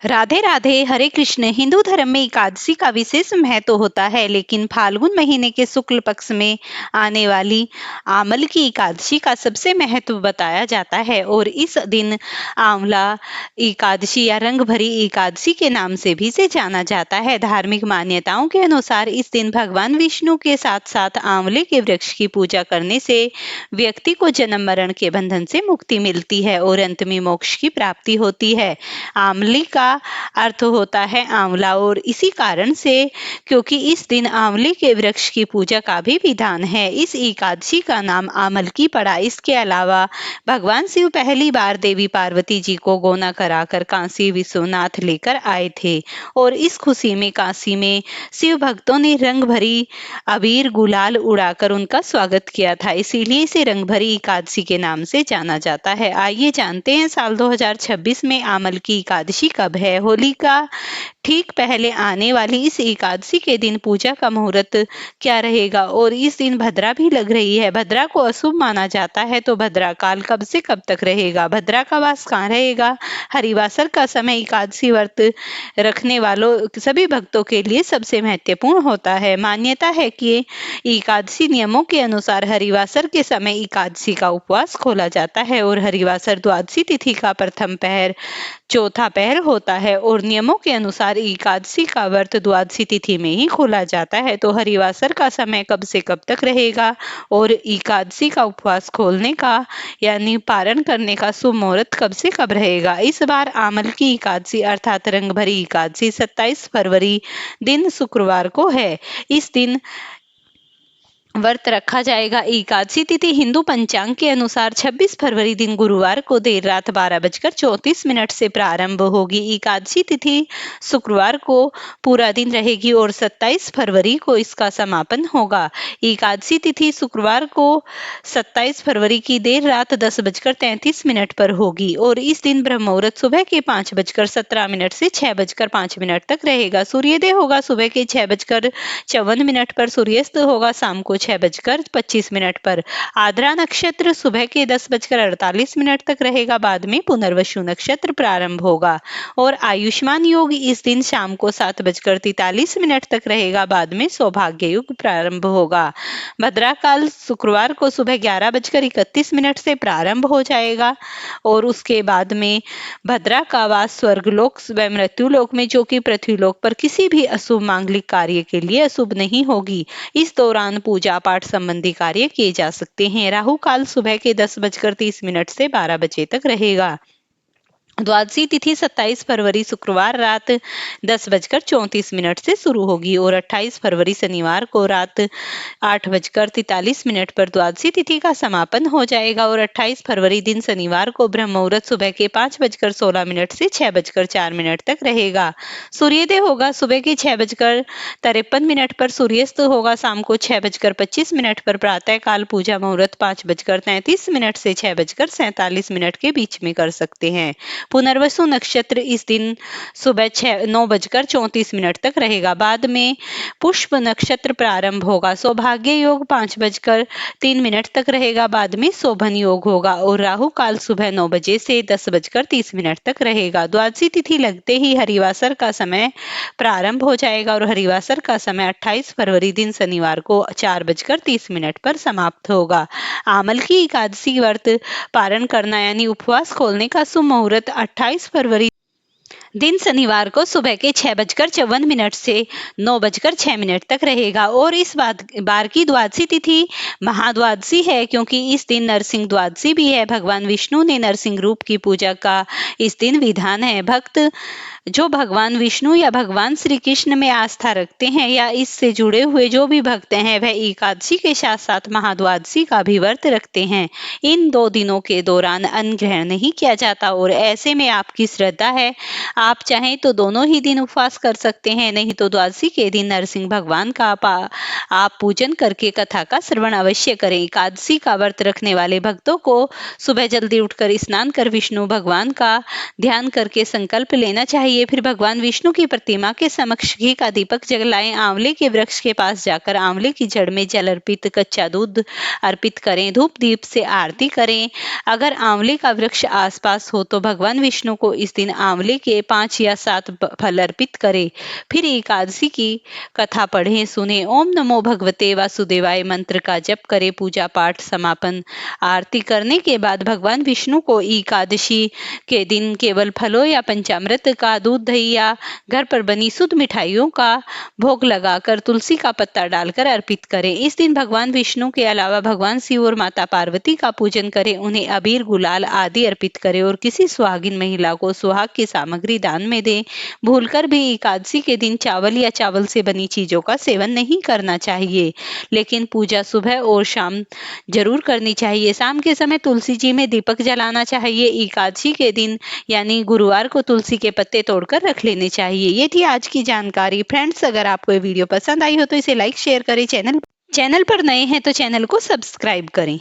राधे राधे। हरे कृष्ण। हिंदू धर्म में एकादशी का विशेष महत्व होता है, लेकिन फाल्गुन महीने के शुक्ल पक्ष में आने वाली आमल की एकादशी का सबसे महत्व बताया जाता है और इस दिन आंवला एकादशी या रंग भरी एकादशी के नाम से भी इसे जाना जाता है। धार्मिक मान्यताओं के अनुसार इस दिन भगवान विष्णु के साथ साथ आंवले के वृक्ष की पूजा करने से व्यक्ति को जन्म मरण के बंधन से मुक्ति मिलती है और अंत में मोक्ष की प्राप्ति होती है। आंवली का अर्थ होता है आंवला और इसी कारण से क्योंकि इस दिन आंवले के वृक्ष की पूजा का भी विधान है, इस एकादशी का नाम आमल की पड़ा। इसके अलावा भगवान शिव पहली बार देवी पार्वती जी को गोना कराकर काशी विश्वनाथ लेकर आए थे और इस खुशी में काशी में शिव भक्तों ने रंग भरी अबीर गुलाल उड़ाकर उनका स्वागत किया था, इसीलिए इसे रंग भरी एकादशी के नाम से जाना जाता है। आइए जानते हैं साल 2026 में आमल की एकादशी कब है। होली का ठीक पहले आने वाली इस एकादशी के दिन पूजा का मुहूर्त क्या रहेगा और इस दिन भद्रा भी लग रही है। भद्रा को अशुभ माना जाता है, तो भद्रा काल कब से कब तक रहेगा। भद्रा का वास कहाँ रहेगा। हरिवासर का समय एकादशी व्रत रखने वालों सभी भक्तों के लिए सबसे महत्वपूर्ण होता है। मान्यता है कि एकादशी नियमों के अनुसार हरिवासर के समय एकादशी का उपवास खोला जाता है और हरिवासर द्वादशी तिथि का प्रथम पहर चौथा पहर होता है और नियमों के अनुसार एकादशी का व्रत द्वादशी तिथि में ही खोला जाता है। तो हरिवासर का समय कब से कब तक रहेगा और एकादशी का उपवास खोलने का यानी पारण करने का शुभ मुहूर्त कब से कब रहेगा। इस बार आमल की एकादशी अर्थात रंग भरी एकादशी 27 फरवरी दिन शुक्रवार को है। इस दिन व्रत रखा जाएगा। एकादशी तिथि हिंदू पंचांग के अनुसार 26 फरवरी दिन गुरुवार को देर रात 12:34 से प्रारंभ होगी। एकादशी तिथि शुक्रवार को पूरा दिन रहेगी और 27 फरवरी को इसका समापन होगा। एकादशी तिथि शुक्रवार को 27 फरवरी की देर रात 10:33 पर होगी और इस दिन ब्रह्म मुहूर्त सुबह के 5:17 से 6:05 तक रहेगा। सूर्योदय होगा सुबह के 6:54 पर, सूर्यास्त होगा शाम को 6:25 पर। आद्रा नक्षत्र सुबह के 10:48 तक रहेगा, बाद में पुनर्वसु नक्षत्र प्रारंभ होगा और आयुष्मान योग इस दिन शाम को 7:43 तक रहेगा, बाद में सौभाग्य युग प्रारंभ होगा। भद्रा काल शुक्रवार को सुबह 11:31 से प्रारंभ हो जाएगा और उसके बाद में भद्रा का वास स्वर्गलोक व मृत्युलोक में, जो कि पृथ्वीलोक पर किसी भी अशुभ मांगलिक कार्य के लिए अशुभ नहीं होगी। इस दौरान पूजा पाठ संबंधी कार्य किए जा सकते हैं। राहु काल सुबह के 10:30 से 12 बजे तक रहेगा। द्वादशी तिथि 27 फरवरी शुक्रवार रात 10:34 से शुरू होगी और 28 फरवरी शनिवार को रात 8:43 पर द्वादशी तिथि का समापन हो जाएगा और 28 फरवरी दिन शनिवार को ब्रह्म मुहूर्त सुबह के 5:16 से 6:04 तक रहेगा। सूर्योदय होगा सुबह के 6:53 पर, सूर्यास्त होगा शाम को 6:25 पर। प्रातः काल पूजा मुहूर्त 5:33 से 6:47 के बीच में कर सकते हैं। पुनर्वसु नक्षत्र इस दिन सुबह 9:34 तक रहेगा, बाद में पुष्प नक्षत्र प्रारंभ होगा। सौभाग्य योग 5:03 तक रहेगा, बाद में शोभन योग होगा और राहु काल सुबह 9 बजे से 10:30 तक रहेगा। द्वादशी तिथि लगते ही हरिवासर का समय प्रारंभ हो जाएगा और हरिवासर का समय 28 फरवरी दिन शनिवार को 4:30 पर समाप्त होगा। आमल की एकादशी व्रत पारण करना यानी उपवास खोलने का शुभ मुहूर्त 28 फरवरी दिन शनिवार को सुबह के 6:54 से 9:06 तक रहेगा और इस बार की द्वादशी तिथि महाद्वादशी है, क्योंकि इस दिन नरसिंह द्वादशी भी है। भगवान विष्णु ने नरसिंह रूप की पूजा का इस दिन विधान है। भक्त जो भगवान विष्णु या भगवान श्री कृष्ण में आस्था रखते हैं या इससे जुड़े हुए जो भी भक्त हैं, वह एकादशी के साथ साथ महाद्वादशी का भी व्रत रखते हैं। इन 2 दिनों के दौरान अन्न ग्रहण नहीं किया जाता और ऐसे में आपकी श्रद्धा है, आप चाहें तो दोनों ही दिन उपवास कर सकते हैं, नहीं तो द्वादशी के दिन नरसिंह भगवान का आप पूजन करके कथा का श्रवण अवश्य करें। एकादशी का व्रत रखने वाले भक्तों को सुबह जल्दी उठकर स्नान कर विष्णु भगवान का ध्यान करके संकल्प लेना चाहिए। फिर भगवान विष्णु की प्रतिमा के समक्ष घी का दीपक जलाएं। आंवले के वृक्ष के पास जाकर आंवले की जड़ में जल अर्पित कच्चा दूध अर्पित करें। धूप दीप से आरती करें। अगर आंवले का वृक्ष आसपास हो तो भगवान विष्णु को इस दिन आंवले के 5 या 7 फल अर्पित करें। फिर एकादशी की कथा पढ़ें, सुने। ओम नमो भगवते वासुदेवाय मंत्र का जप करें। पूजा पाठ समापन। आरती करने के बाद भगवान विष्णु को एकादशी के दिन केवल फलों या पंचामृत का, दूध दही या घर पर बनी शुद्ध मिठाइयों का भोग लगाकर तुलसी का पत्ता डालकर अर्पित करें। इस दिन भगवान विष्णु के अलावा भगवान शिव और माता पार्वती का पूजन करें। उन्हें अबीर, गुलाल आदि अर्पित करें और किसी सुहागिन महिला को सुहाग की सामग्री दान में दें। भूलकर भी एकादशी के दिन चावल या चावल से बनी चीजों का सेवन नहीं करना चाहिए, लेकिन पूजा सुबह और शाम जरूर करनी चाहिए। शाम के समय तुलसी जी में दीपक जलाना चाहिए। एकादशी के दिन यानी गुरुवार को तुलसी के पत्ते तोड़कर रख लेने चाहिए। ये थी आज की जानकारी। फ्रेंड्स, अगर आपको ये वीडियो पसंद आई हो तो इसे लाइक शेयर करें। चैनल पर नए हैं तो चैनल को सब्सक्राइब करें।